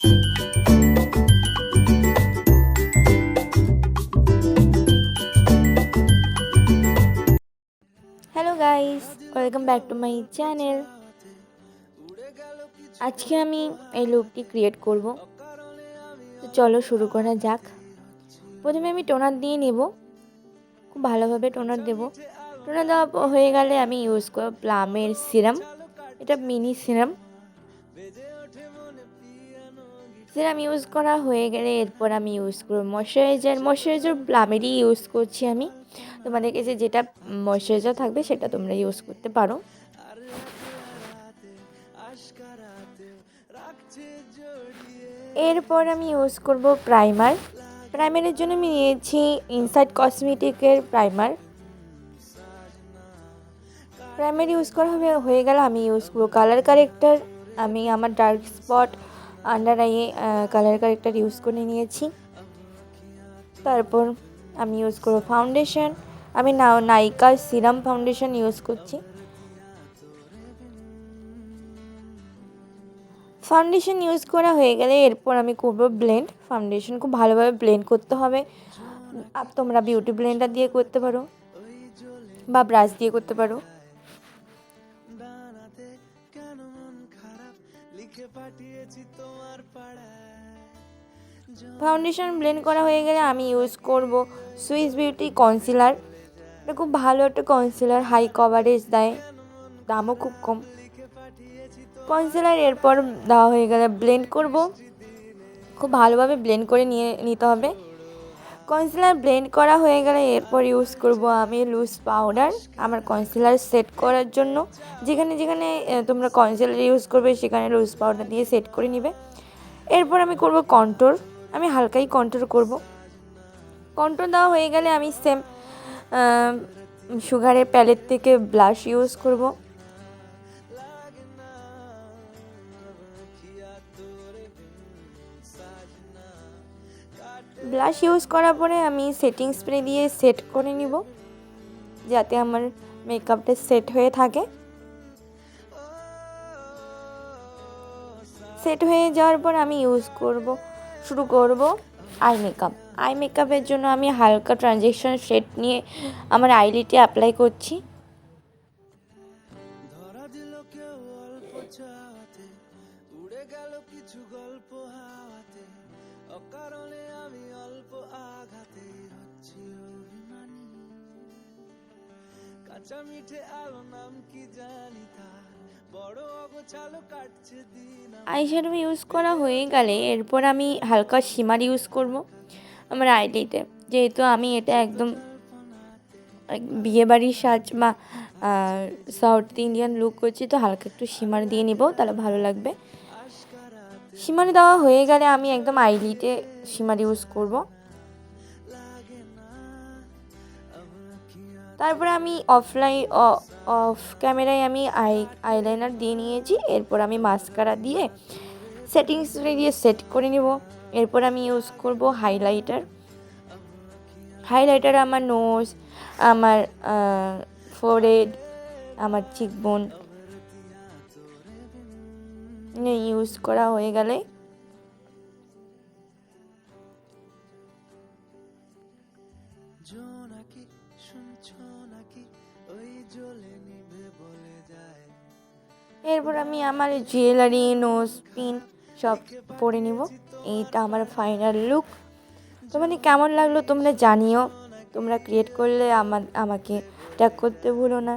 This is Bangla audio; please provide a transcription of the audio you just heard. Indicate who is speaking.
Speaker 1: Hello guys, welcome back to my channel. আজকে আমি এই লুকটি ক্রিয়েট করব, তো চলো শুরু করা যাক। প্রথমে আমি টোনার দিয়ে নেব, খুব ভালোভাবে টোনার দেব। টোনার দেওয়া হয়ে গেলে আমি ইউজ করব প্লামের সিরাম। এটা মিনি সিরাম ইউজ করা হয়ে গেলে এরপর আমি ইউজ করব ময়শ্চারাইজার প্লামেরই ইউজ করছি আমি। তোমাদের কাছে যেটা ময়শ্চারাইজার থাকবে সেটা তোমরা ইউজ করতে পারো। এরপর আমি ইউজ করব প্রাইমারের জন্য আমি নিয়েছি ইনসাইড কসমেটিকের প্রাইমার ইউজ করা হয়ে গেল আমি ইউজ করব কালার কারেক্টার। আমি আমার ডার্ক স্পট আন্ডার আইয়ে কালার কারেক্টার ইউজ করে নিয়েছি। তারপর আমি ইউজ করব ফাউন্ডেশন। আমি নাইকার সিরাম ফাউন্ডেশন ইউজ করছি। ফাউন্ডেশন ইউজ করা হয়ে গেলে এরপর আমি করব ব্লেন্ড। ফাউন্ডেশন খুব ভালোভাবে ব্লেন্ড করতে হবে। তোমরা বিউটি ব্লেন্ডার দিয়ে করতে পারো বা ব্রাশ দিয়ে করতে পারো। ফাউন্ডেশন ব্লেন্ড করা হয়ে গেলে আমি ইউজ করব সুইস বিউটি কনসিলার। এটা খুব ভালো একটা কনসিলার, হাই কভারেজ দেয়, দামও খুব কম। কনসিলার এরপর দেওয়া হয়ে গেলে ব্লেন্ড করব, খুব ভালোভাবে ব্লেন্ড করে নিতে হবে। কনসিলার ব্লেন্ড করা হয়ে গেলে এরপর ইউজ করব আমি লুজ পাউডার আমার কনসিলার সেট করার জন্য। যেখানে যেখানে তোমরা কনসিলার ইউজ করবে সেখানে লুজ পাউডার দিয়ে সেট করে নিবে। এরপর আমি করব কন্ট্রোর। আমি হালকাই কন্ট্রোর করব। কন্ট্রোর দেওয়া হয়ে গেলে আমি সেম সুগারের প্যালেট থেকে ব্লাশ ইউজ করব। ব্লাশ ইউজ করার পরে আমি সেটিং স্প্রে দিয়ে সেট করে নিব, যাতে আমার মেকআপটা সেট হয়ে থাকে। সেট হয়ে যাওয়ার পর আমি শুরু করব আই মেকআপের জন্য আমি হালকা ট্রানজেকশন শেড নিয়ে আমার আইলিটে অ্যাপ্লাই করছি। আইশ্যাডো ইউজ করা হয়ে গেলে এরপর আমি হালকা শিমার ইউজ করব আমার আইলিতে। যেহেতু আমি এটা একদম বিয়েবাড়ির সাজ বা সাউথ ইন্ডিয়ান লুক করছি, তো হালকা একটু শিমার দিয়ে নিব, তাহলে ভালো লাগবে। শিমার দেওয়া হয়ে গেলে আমি একদম আইলিটে শিমার ইউজ করব। তারপরে আমি অফ ক্যামেরায় আমি আইলাইনার দিয়ে নিয়েছি। এরপর আমি মাস্কারা দিয়ে সেটিংস দিয়ে সেট করে নেব। এরপর আমি ইউজ করব হাইলাইটার আমার নোজ, আমার ফোরহেড, আমার চিকবোন ইউজ করা হয়ে গেলে এরপর আমি আমার জুয়েলারি, নোজ পিন সব পরে নিব। এইটা আমার ফাইনাল লুক। তোমাদের কেমন লাগলো তোমরা জানিও। তোমরা ক্রিয়েট করলে আমাকে ট্যাগ করতে ভুলো না।